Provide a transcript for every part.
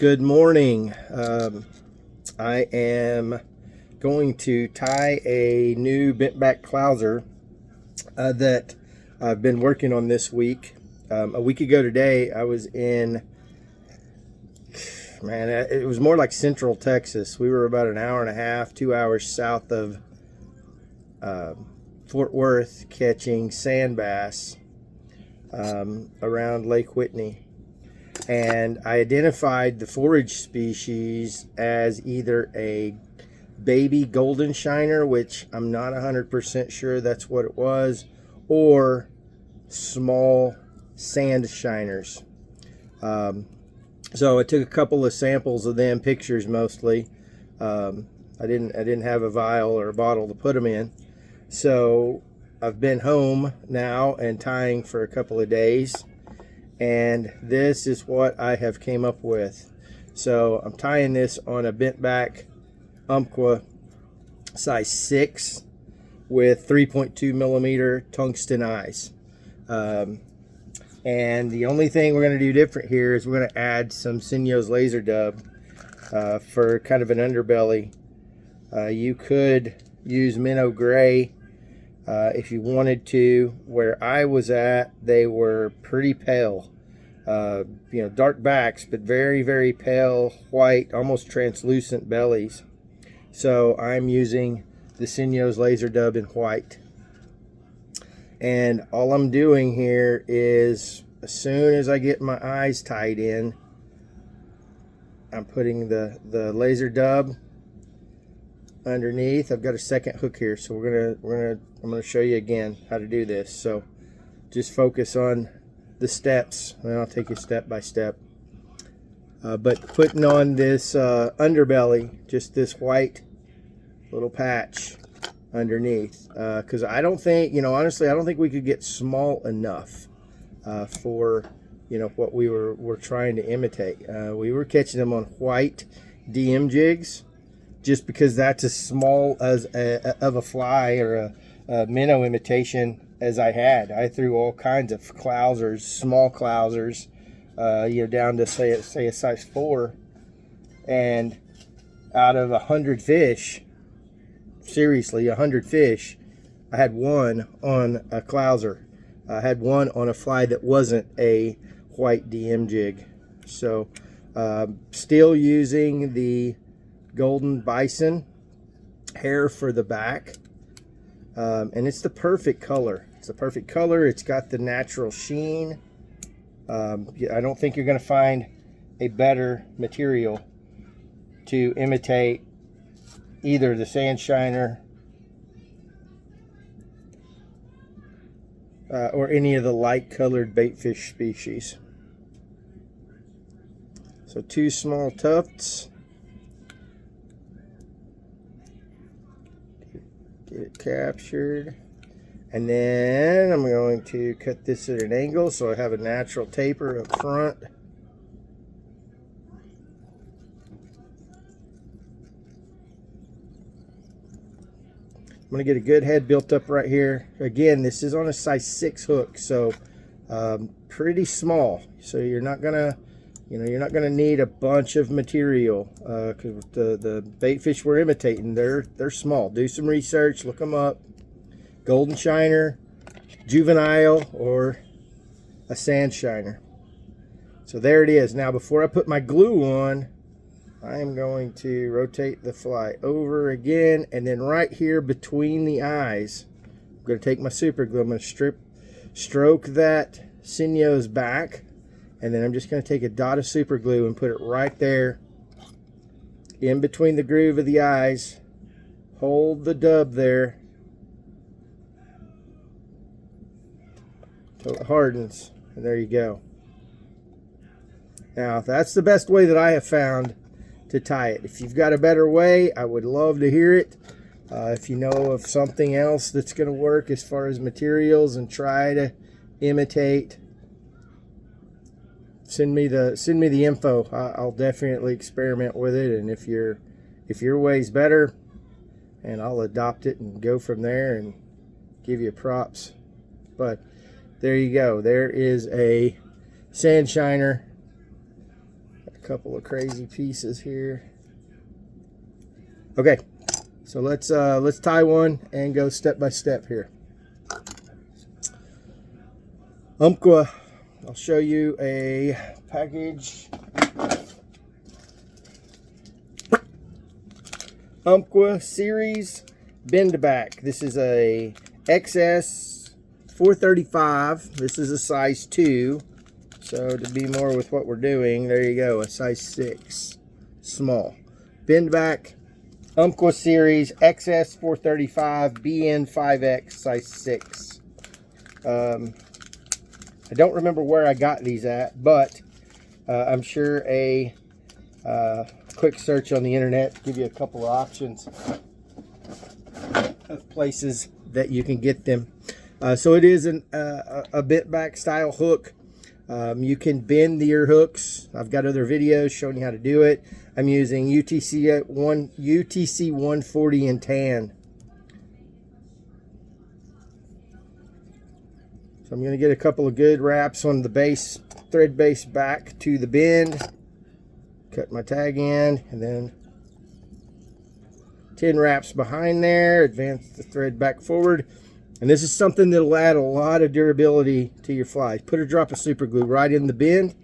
Good morning. I am going to tie a new bent back clouser that I've been working on this week. A week ago today, I was in, it was more like Central Texas. We were about an hour and a half, 2 hours south of Fort Worth catching sand bass around Lake Whitney. And I identified the forage species as either a baby golden shiner, which I'm not 100% sure that's what it was, or small sand shiners. So I took a couple of samples of them, pictures mostly. I didn't have a vial or a bottle to put them in. So I've been home now and tying for a couple of days. And this is what I have came up with. So I'm tying this on a bent back Umpqua size 6 with 3.2 millimeter tungsten eyes. And the only thing we're going to do different here is we're going to add some Sinyo's laser dub for kind of an underbelly. You could use minnow gray if you wanted to. Where I was at, they were pretty pale, dark backs, but very, very pale white, almost translucent bellies. So I'm using the Sinyo's laser dub in white. And all I'm doing here is, as soon as I get my eyes tied in, I'm putting the laser dub underneath. I've got a second hook here, so I'm gonna show you again how to do this. So just focus on the steps, and I'll take you step by step. But putting on this underbelly, just this white little patch underneath, because I don't think, honestly, I don't think we could get small enough for what we're trying to imitate. We were catching them on white DM jigs, just because that's as small as of a fly or a minnow imitation as I had. I threw all kinds of clousers, small clousers, down to say a size 4, and out of 100 fish, seriously, 100 fish, I had one on a clouser. I had one on a fly that wasn't a white DM jig. So still using the golden bison hair for the back, and it's the perfect color. It's the perfect color. It's got the natural sheen. I don't think you're going to find a better material to imitate either the sand shiner or any of the light colored baitfish species. So 2 small tufts. Get it captured, and then I'm going to cut this at an angle so I have a natural taper up front. I'm going to get a good head built up right here. Again, this is on a size 6 hook, so pretty small. So you're not gonna need a bunch of material, because the bait fish we're imitating, they're small. Do some research, look them up. Golden shiner, juvenile, or a sand shiner. So there it is. Now, before I put my glue on, I am going to rotate the fly over again, and then right here between the eyes, I'm going to take my super glue. I'm going to stroke that Sinyo's back, and then I'm just going to take a dot of super glue and put it right there in between the groove of the eyes. Hold the dub there till it hardens, and there you go. Now, that's the best way that I have found to tie it. If you've got a better way, I would love to hear it. If you know of something else that's going to work as far as materials and try to imitate, send me the info. I'll definitely experiment with it, and if your way's better, and I'll adopt it and go from there and give you props. But there you go. There is a sand shiner, couple of crazy pieces here. Okay, so let's tie one and go step by step here. Umpqua, I'll show you a package. Umpqua series bend back. This is a XS 435. This is a size 2. So to be more with what we're doing, there you go, a size 6, small. Bend back, Umpqua series, XS 435, BN 5X, size 6. I don't remember where I got these at, but I'm sure a quick search on the internet will give you a couple of options of places that you can get them. So it is a bent back style hook. You can bend your hooks. I've got other videos showing you how to do it. I'm using UTC 140 in tan. So I'm going to get a couple of good wraps on the base, thread base back to the bend. Cut my tag in, and then 10 wraps behind there. Advance the thread back forward. And this is something that'll add a lot of durability to your flies. Put a drop of super glue right in the bend,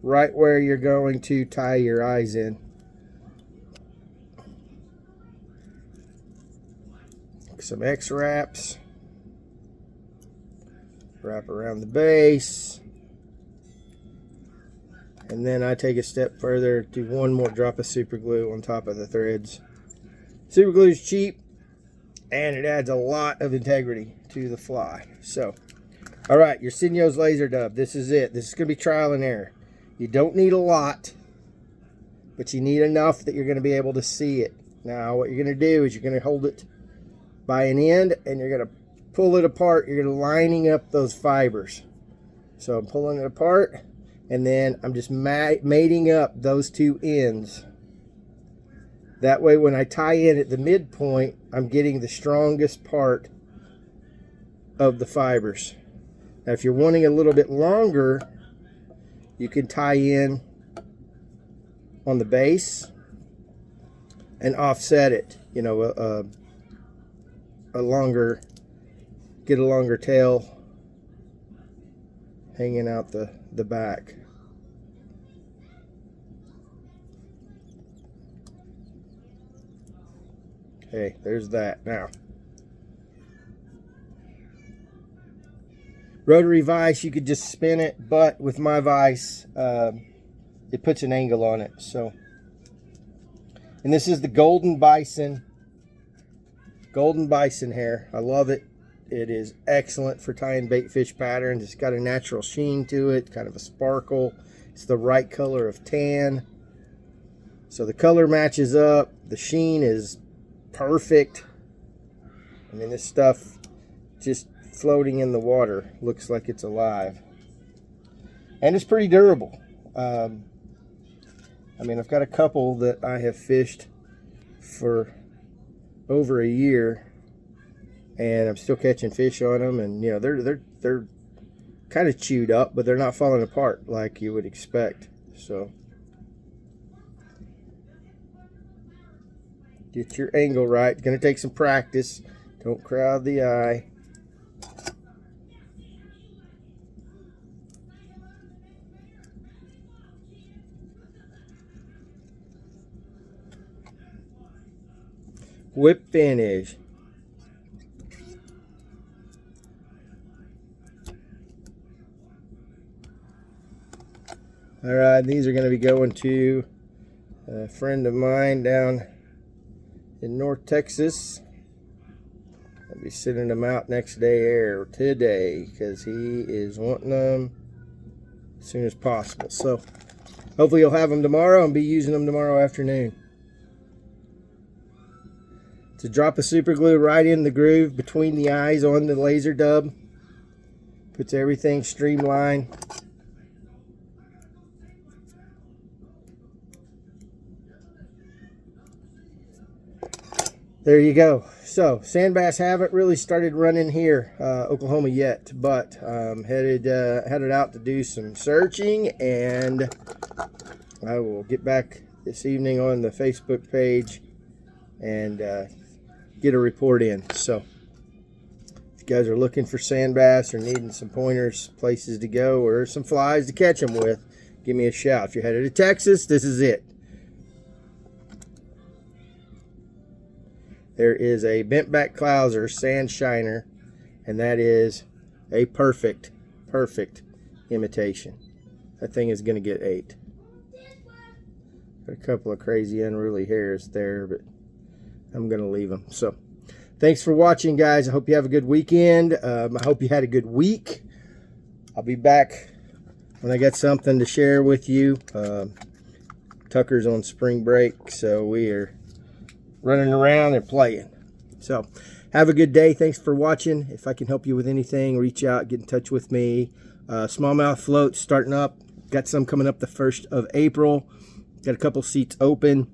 right where you're going to tie your eyes in. Some X wraps. Wrap around the base. And then I take a step further, do one more drop of super glue on top of the threads. Super glue is cheap, and it adds a lot of integrity to the fly. So, all right, your Sinyo's laser dub. This is it. This is going to be trial and error. You don't need a lot, but you need enough that you're going to be able to see it. Now, what you're going to do is you're going to hold it by an end, and you're going to pull it apart. You're going to lining up those fibers. So I'm pulling it apart, and then I'm just mating up those two ends. That way when I tie in at the midpoint, I'm getting the strongest part of the fibers. Now if you're wanting a little bit longer, you can tie in on the base and offset it. You know, get a longer tail hanging out the back. Okay, there's that. Now, rotary vise, you could just spin it, but with my vise, it puts an angle on it. So, and this is the Golden Bison hair. I love it. It is excellent for tying bait fish patterns. It's got a natural sheen to it, kind of a sparkle. It's the right color of tan. So the color matches up. The sheen is perfect. I mean, this stuff just floating in the water looks like it's alive. And it's pretty durable. I mean, I've got a couple that I have fished for over a year, and I'm still catching fish on them, and you know, they're kind of chewed up, but they're not falling apart like you would expect. So get your angle right. It's going to take some practice. Don't crowd the eye. Whip finish. All right, these are going to be going to a friend of mine down in North Texas. I'll be sending them out next day or today because he is wanting them as soon as possible. So hopefully you'll have them tomorrow and be using them tomorrow afternoon. To drop a super glue right in the groove between the eyes on the laser dub. Puts everything streamlined. There you go. So sand bass haven't really started running here, Oklahoma yet, but headed out to do some searching and I will get back this evening on the Facebook page and get a report in. So if you guys are looking for sand bass or needing some pointers, places to go, or some flies to catch them with, give me a shout. If you're headed to Texas, this is it. There is a bent back clouser sand shiner, and that is a perfect imitation. That thing is going to get 8. Got a couple of crazy unruly hairs there, but I'm going to leave them. So thanks for watching, guys. I hope you have a good weekend. I hope you had a good week. I'll be back when I got something to share with you. Tucker's on spring break, so we are running around and playing. So have a good day. Thanks for watching. If I can help you with anything, reach out, get in touch with me. Smallmouth floats starting up. Got some coming up the 1st of April. Got a couple seats open.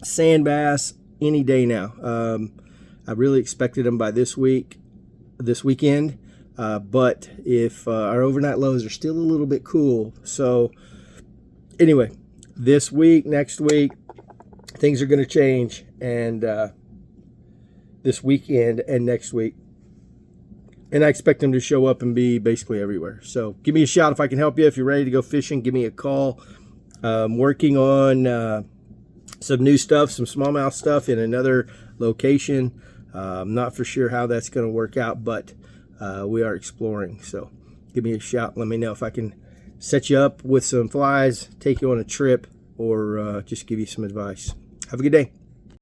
Sand bass any day now. I really expected them by this weekend. But if our overnight lows are still a little bit cool. So anyway, this week, next week, things are going to change. And this weekend and next week. And I expect them to show up and be basically everywhere. So give me a shout if I can help you. If you're ready to go fishing, give me a call. Working on some new stuff, some smallmouth stuff in another location. I'm not for sure how that's going to work out, but we are exploring. So give me a shout. Let me know if I can set you up with some flies, take you on a trip, or just give you some advice. Have a good day.